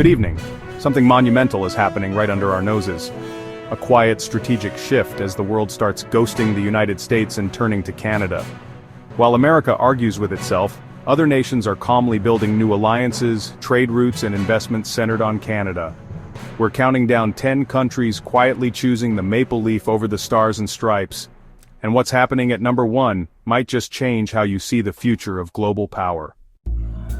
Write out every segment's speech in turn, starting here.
Good evening. Something monumental is happening right under our noses. A quiet strategic shift as the world starts ghosting the United States and turning to Canada. While America argues with itself, other nations are calmly building new alliances, trade routes and investments centered on Canada. We're counting down 10 countries quietly choosing the maple leaf over the stars and stripes. And what's happening at number 1 might just change how you see the future of global power.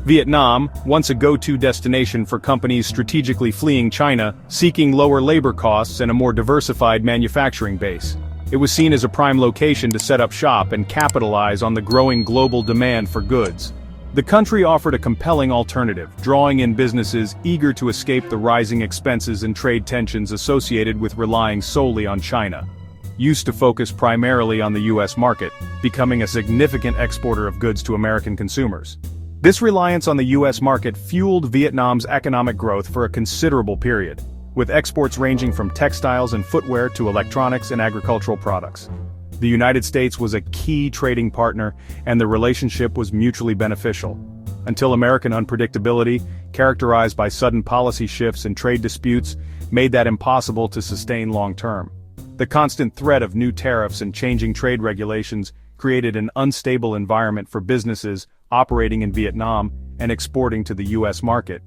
Vietnam, once a go-to destination for companies strategically fleeing China, seeking lower labor costs and a more diversified manufacturing base. It was seen as a prime location to set up shop and capitalize on the growing global demand for goods. The country offered a compelling alternative, drawing in businesses eager to escape the rising expenses and trade tensions associated with relying solely on China. Used to focus primarily on the US market, becoming a significant exporter of goods to American consumers. This reliance on the US market fueled Vietnam's economic growth for a considerable period, with exports ranging from textiles and footwear to electronics and agricultural products. The United States was a key trading partner, and the relationship was mutually beneficial. Until American unpredictability, characterized by sudden policy shifts and trade disputes, made that impossible to sustain long-term. The constant threat of new tariffs and changing trade regulations created an unstable environment for businesses operating in Vietnam and exporting to the US market.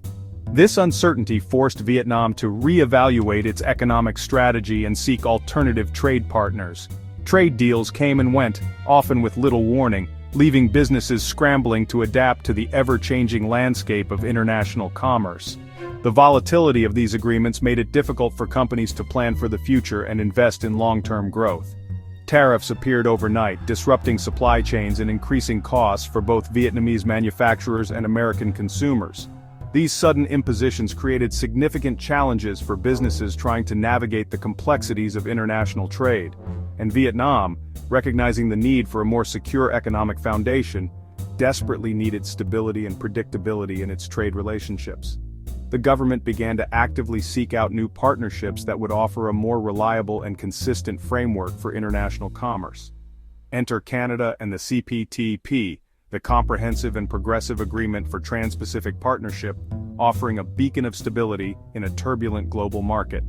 This uncertainty forced Vietnam to re-evaluate its economic strategy and seek alternative trade partners. Trade deals came and went, often with little warning, leaving businesses scrambling to adapt to the ever-changing landscape of international commerce. The volatility of these agreements made it difficult for companies to plan for the future and invest in long-term growth. Tariffs appeared overnight, disrupting supply chains and increasing costs for both Vietnamese manufacturers and American consumers. These sudden impositions created significant challenges for businesses trying to navigate the complexities of international trade. And Vietnam, recognizing the need for a more secure economic foundation, desperately needed stability and predictability in its trade relationships. The government began to actively seek out new partnerships that would offer a more reliable and consistent framework for international commerce. Enter Canada and the CPTP, the Comprehensive and Progressive Agreement for Trans-Pacific Partnership, offering a beacon of stability in a turbulent global market.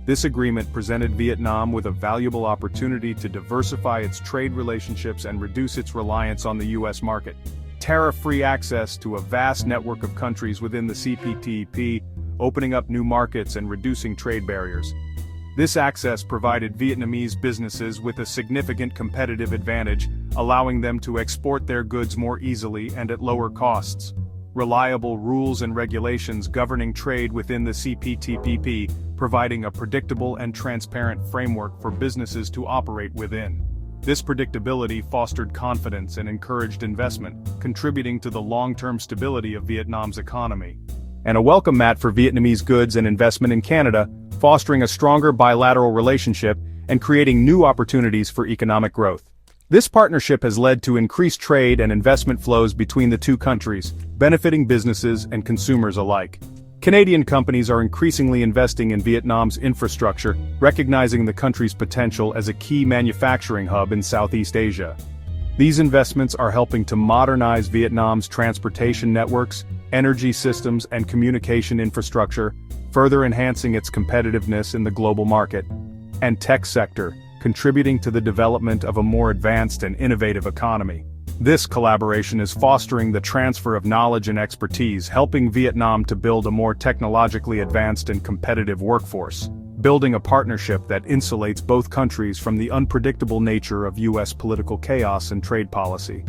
This agreement presented Vietnam with a valuable opportunity to diversify its trade relationships and reduce its reliance on the US market. Tariff-free access to a vast network of countries within the CPTP, opening up new markets and reducing trade barriers. This access provided Vietnamese businesses with a significant competitive advantage, allowing them to export their goods more easily and at lower costs. Reliable rules and regulations governing trade within the CPTPP, providing a predictable and transparent framework for businesses to operate within. This predictability fostered confidence and encouraged investment, contributing to the long-term stability of Vietnam's economy. And a welcome mat for Vietnamese goods and investment in Canada, fostering a stronger bilateral relationship and creating new opportunities for economic growth. This partnership has led to increased trade and investment flows between the two countries, benefiting businesses and consumers alike. Canadian companies are increasingly investing in Vietnam's infrastructure, recognizing the country's potential as a key manufacturing hub in Southeast Asia. These investments are helping to modernize Vietnam's transportation networks, energy systems, and communication infrastructure, further enhancing its competitiveness in the global market. And tech sector, contributing to the development of a more advanced and innovative economy. This collaboration is fostering the transfer of knowledge and expertise, helping Vietnam to build a more technologically advanced and competitive workforce, building a partnership that insulates both countries from the unpredictable nature of US political chaos and trade policy.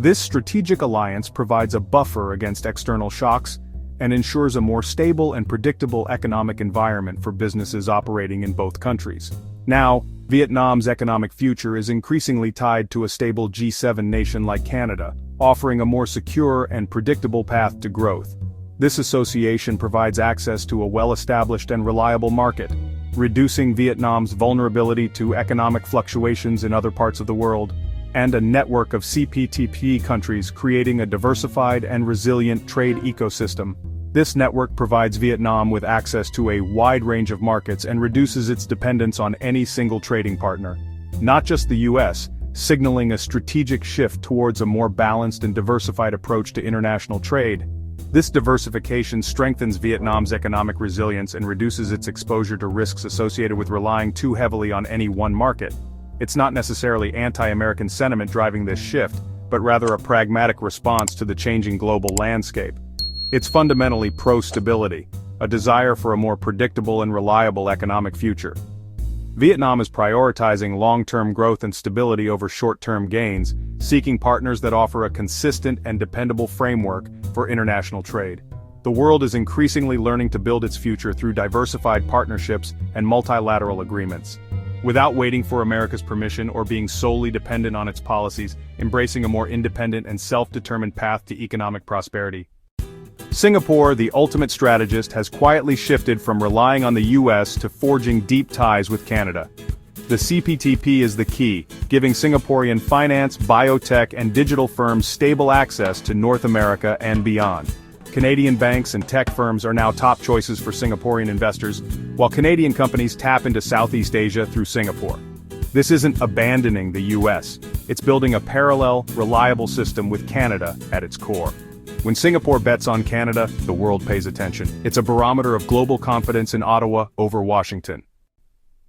This strategic alliance provides a buffer against external shocks and ensures a more stable and predictable economic environment for businesses operating in both countries. Now, Vietnam's economic future is increasingly tied to a stable G7 nation like Canada, offering a more secure and predictable path to growth. This association provides access to a well-established and reliable market, reducing Vietnam's vulnerability to economic fluctuations in other parts of the world, and a network of CPTP countries creating a diversified and resilient trade ecosystem. This network provides Vietnam with access to a wide range of markets and reduces its dependence on any single trading partner, not just the US, signaling a strategic shift towards a more balanced and diversified approach to international trade. This diversification strengthens Vietnam's economic resilience and reduces its exposure to risks associated with relying too heavily on any one market. It's not necessarily anti-American sentiment driving this shift, but rather a pragmatic response to the changing global landscape. It's fundamentally pro-stability, a desire for a more predictable and reliable economic future. Vietnam is prioritizing long-term growth and stability over short-term gains, seeking partners that offer a consistent and dependable framework for international trade. The world is increasingly learning to build its future through diversified partnerships and multilateral agreements. Without waiting for America's permission or being solely dependent on its policies, embracing a more independent and self-determined path to economic prosperity. Singapore, the ultimate strategist, has quietly shifted from relying on the US to forging deep ties with Canada. The CPTP is the key, giving Singaporean finance, biotech, and digital firms stable access to North America and beyond. Canadian banks and tech firms are now top choices for Singaporean investors, while Canadian companies tap into Southeast Asia through Singapore. This isn't abandoning the US, it's building a parallel, reliable system with Canada at its core. When Singapore bets on Canada, the world pays attention. It's a barometer of global confidence in Ottawa over Washington.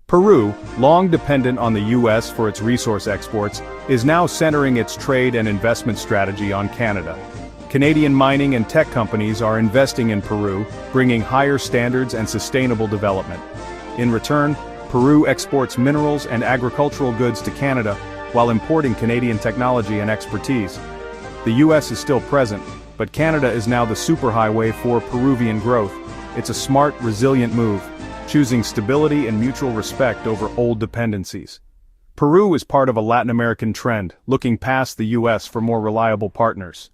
Peru, long dependent on the US for its resource exports, is now centering its trade and investment strategy on Canada. Canadian mining and tech companies are investing in Peru, bringing higher standards and sustainable development. In return, Peru exports minerals and agricultural goods to Canada, while importing Canadian technology and expertise. The US is still present, but Canada is now the superhighway for Peruvian growth. It's a smart, resilient move, choosing stability and mutual respect over old dependencies. Peru is part of a Latin American trend, looking past the US for more reliable partners.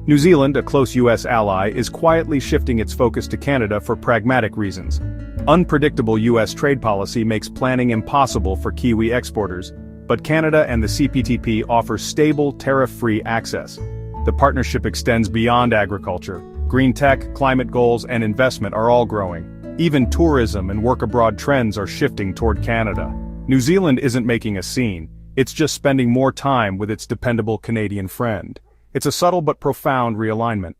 New Zealand, a close US ally, is quietly shifting its focus to Canada for pragmatic reasons. Unpredictable US trade policy makes planning impossible for Kiwi exporters, but Canada and the CPTP offer stable, tariff-free access. The partnership extends beyond agriculture. Green tech, climate goals, and investment are all growing. Even tourism and work-abroad trends are shifting toward Canada. New Zealand isn't making a scene, it's just spending more time with its dependable Canadian friend. It's a subtle but profound realignment.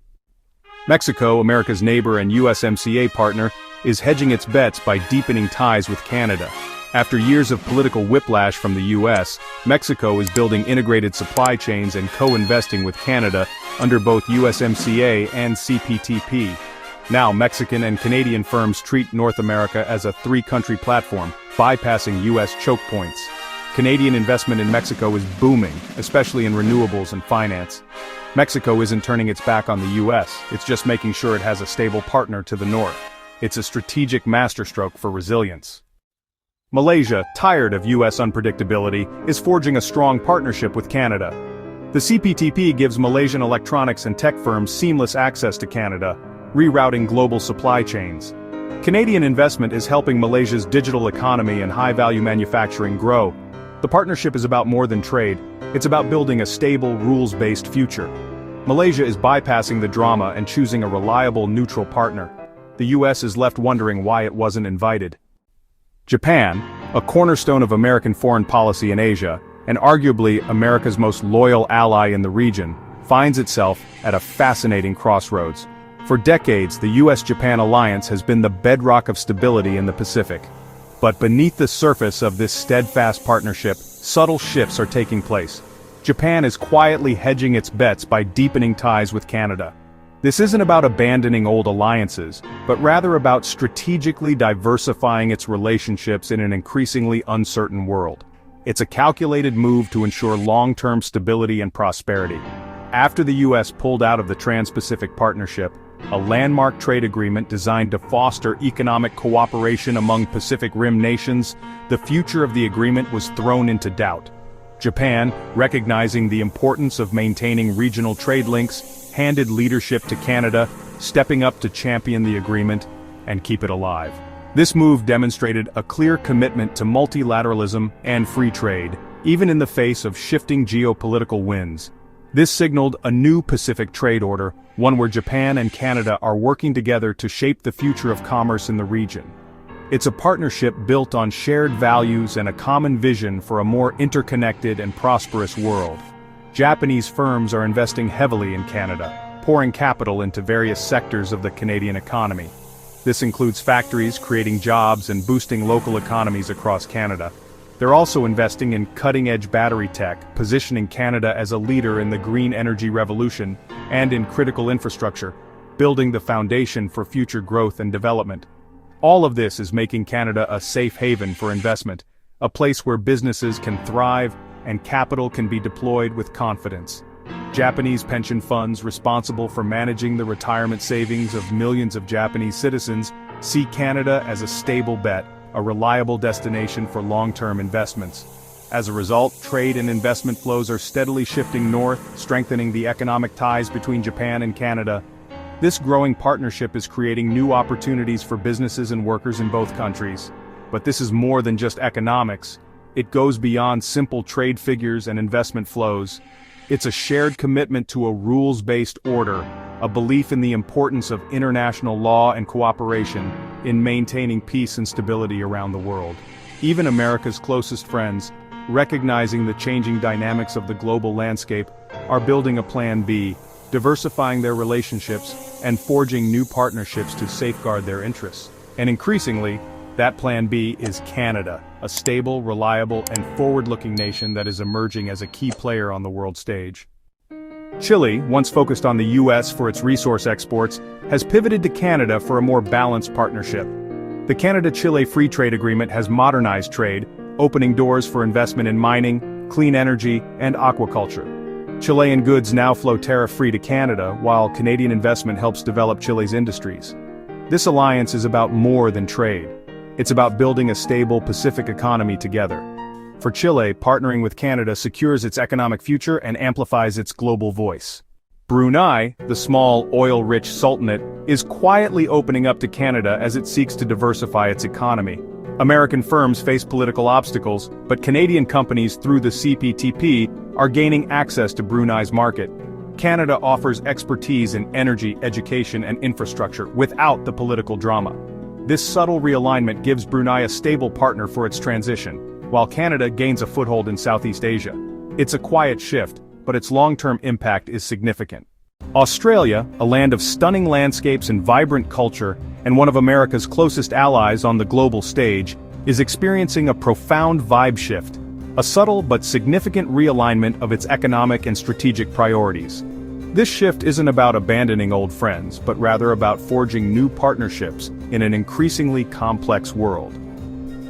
Mexico, America's neighbor and USMCA partner, is hedging its bets by deepening ties with Canada. After years of political whiplash from the US, Mexico is building integrated supply chains and co-investing with Canada under both USMCA and CPTP. Now Mexican and Canadian firms treat North America as a three-country platform, bypassing US choke points. Canadian investment in Mexico is booming, especially in renewables and finance. Mexico isn't turning its back on the US, it's just making sure it has a stable partner to the north. It's a strategic masterstroke for resilience. Malaysia, tired of US unpredictability, is forging a strong partnership with Canada. The CPTP gives Malaysian electronics and tech firms seamless access to Canada, rerouting global supply chains. Canadian investment is helping Malaysia's digital economy and high-value manufacturing grow. The partnership is about more than trade, it's about building a stable, rules-based future. Malaysia is bypassing the drama and choosing a reliable, neutral partner. The US is left wondering why it wasn't invited. Japan, a cornerstone of American foreign policy in Asia, and arguably America's most loyal ally in the region, finds itself at a fascinating crossroads. For decades, the US-Japan alliance has been the bedrock of stability in the Pacific. But beneath the surface of this steadfast partnership, subtle shifts are taking place. Japan is quietly hedging its bets by deepening ties with Canada. This isn't about abandoning old alliances, but rather about strategically diversifying its relationships in an increasingly uncertain world. It's a calculated move to ensure long-term stability and prosperity. After the US pulled out of the Trans-Pacific Partnership, a landmark trade agreement designed to foster economic cooperation among Pacific Rim nations, the future of the agreement was thrown into doubt. Japan, recognizing the importance of maintaining regional trade links, handed leadership to Canada, stepping up to champion the agreement and keep it alive. This move demonstrated a clear commitment to multilateralism and free trade, even in the face of shifting geopolitical winds. This signaled a new Pacific trade order, one where Japan and Canada are working together to shape the future of commerce in the region. It's a partnership built on shared values and a common vision for a more interconnected and prosperous world. Japanese firms are investing heavily in Canada, pouring capital into various sectors of the Canadian economy. This includes factories creating jobs and boosting local economies across Canada. They're also investing in cutting-edge battery tech, positioning Canada as a leader in the green energy revolution and in critical infrastructure, building the foundation for future growth and development. All of this is making Canada a safe haven for investment, a place where businesses can thrive and capital can be deployed with confidence. Japanese pension funds responsible for managing the retirement savings of millions of Japanese citizens see Canada as a stable bet, a reliable destination for long-term investments. As a result, trade and investment flows are steadily shifting north, strengthening the economic ties between Japan and Canada. This growing partnership is creating new opportunities for businesses and workers in both countries. But this is more than just economics. It goes beyond simple trade figures and investment flows. It's a shared commitment to a rules-based order, a belief in the importance of international law and cooperation in maintaining peace and stability around the world. Even America's closest friends, recognizing the changing dynamics of the global landscape, are building a Plan B, diversifying their relationships and forging new partnerships to safeguard their interests. And increasingly, that Plan B is Canada, a stable, reliable, and forward-looking nation that is emerging as a key player on the world stage. Chile, once focused on the US for its resource exports, has pivoted to Canada for a more balanced partnership. The Canada-Chile Free Trade Agreement has modernized trade, opening doors for investment in mining, clean energy, and aquaculture. Chilean goods now flow tariff-free to Canada, while Canadian investment helps develop Chile's industries. This alliance is about more than trade. It's about building a stable Pacific economy together. For Chile, partnering with Canada secures its economic future and amplifies its global voice. Brunei, the small, oil-rich sultanate, is quietly opening up to Canada as it seeks to diversify its economy. American firms face political obstacles, but Canadian companies through the CPTP are gaining access to Brunei's market. Canada offers expertise in energy, education, and infrastructure without the political drama. This subtle realignment gives Brunei a stable partner for its transition, while Canada gains a foothold in Southeast Asia. It's a quiet shift, but its long-term impact is significant. Australia, a land of stunning landscapes and vibrant culture, and one of America's closest allies on the global stage, is experiencing a profound vibe shift, a subtle but significant realignment of its economic and strategic priorities. This shift isn't about abandoning old friends, but rather about forging new partnerships in an increasingly complex world.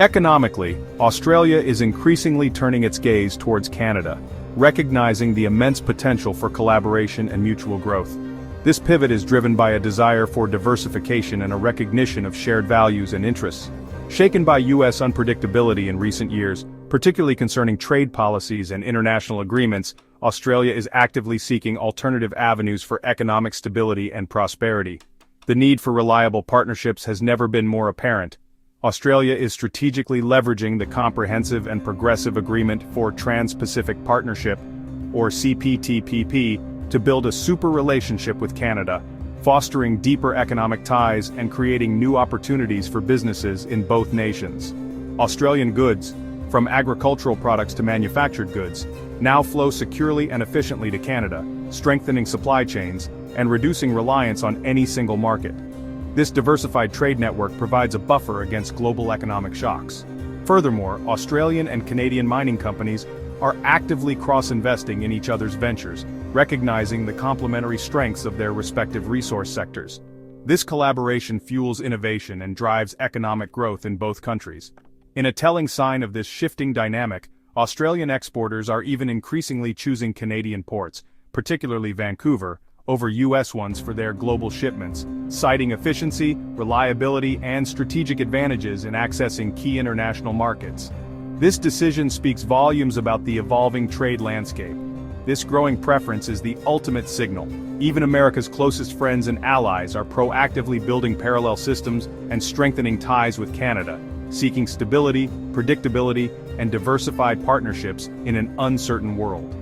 Economically, Australia is increasingly turning its gaze towards Canada, recognizing the immense potential for collaboration and mutual growth. This pivot is driven by a desire for diversification and a recognition of shared values and interests. Shaken by U.S. unpredictability in recent years, particularly concerning trade policies and international agreements, Australia is actively seeking alternative avenues for economic stability and prosperity. The need for reliable partnerships has never been more apparent. Australia is strategically leveraging the Comprehensive and Progressive Agreement for Trans-Pacific Partnership, or CPTPP, to build a super relationship with Canada, fostering deeper economic ties and creating new opportunities for businesses in both nations. Australian goods, from agricultural products to manufactured goods, now flow securely and efficiently to Canada, strengthening supply chains and reducing reliance on any single market. This diversified trade network provides a buffer against global economic shocks. Furthermore, Australian and Canadian mining companies are actively cross-investing in each other's ventures, recognizing the complementary strengths of their respective resource sectors. This collaboration fuels innovation and drives economic growth in both countries. In a telling sign of this shifting dynamic, Australian exporters are even increasingly choosing Canadian ports, particularly Vancouver, over U.S. ones for their global shipments, citing efficiency, reliability, and strategic advantages in accessing key international markets. This decision speaks volumes about the evolving trade landscape. This growing preference is the ultimate signal. Even America's closest friends and allies are proactively building parallel systems and strengthening ties with Canada, seeking stability, predictability, and diversified partnerships in an uncertain world.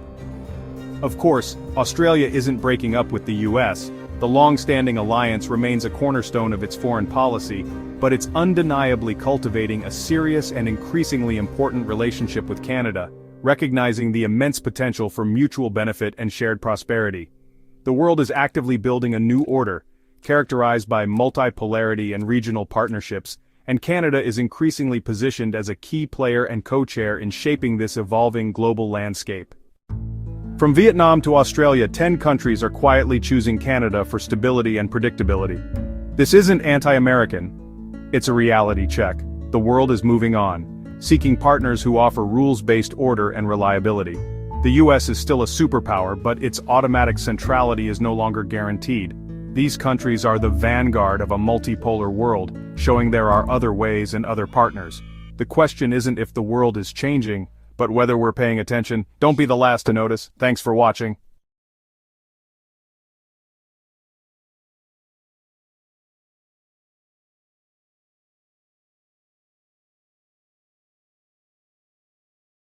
Of course, Australia isn't breaking up with the US. The long-standing alliance remains a cornerstone of its foreign policy, but it's undeniably cultivating a serious and increasingly important relationship with Canada, recognizing the immense potential for mutual benefit and shared prosperity. The world is actively building a new order, characterized by multipolarity and regional partnerships, and Canada is increasingly positioned as a key player and co-chair in shaping this evolving global landscape. From Vietnam to Australia, 10 countries are quietly choosing Canada for stability and predictability. This isn't anti-American. It's a reality check. The world is moving on, seeking partners who offer rules-based order and reliability. The US is still a superpower, but its automatic centrality is no longer guaranteed. These countries are the vanguard of a multipolar world, showing there are other ways and other partners. The question isn't if the world is changing, but whether we're paying attention. Don't be the last to notice. Thanks for watching.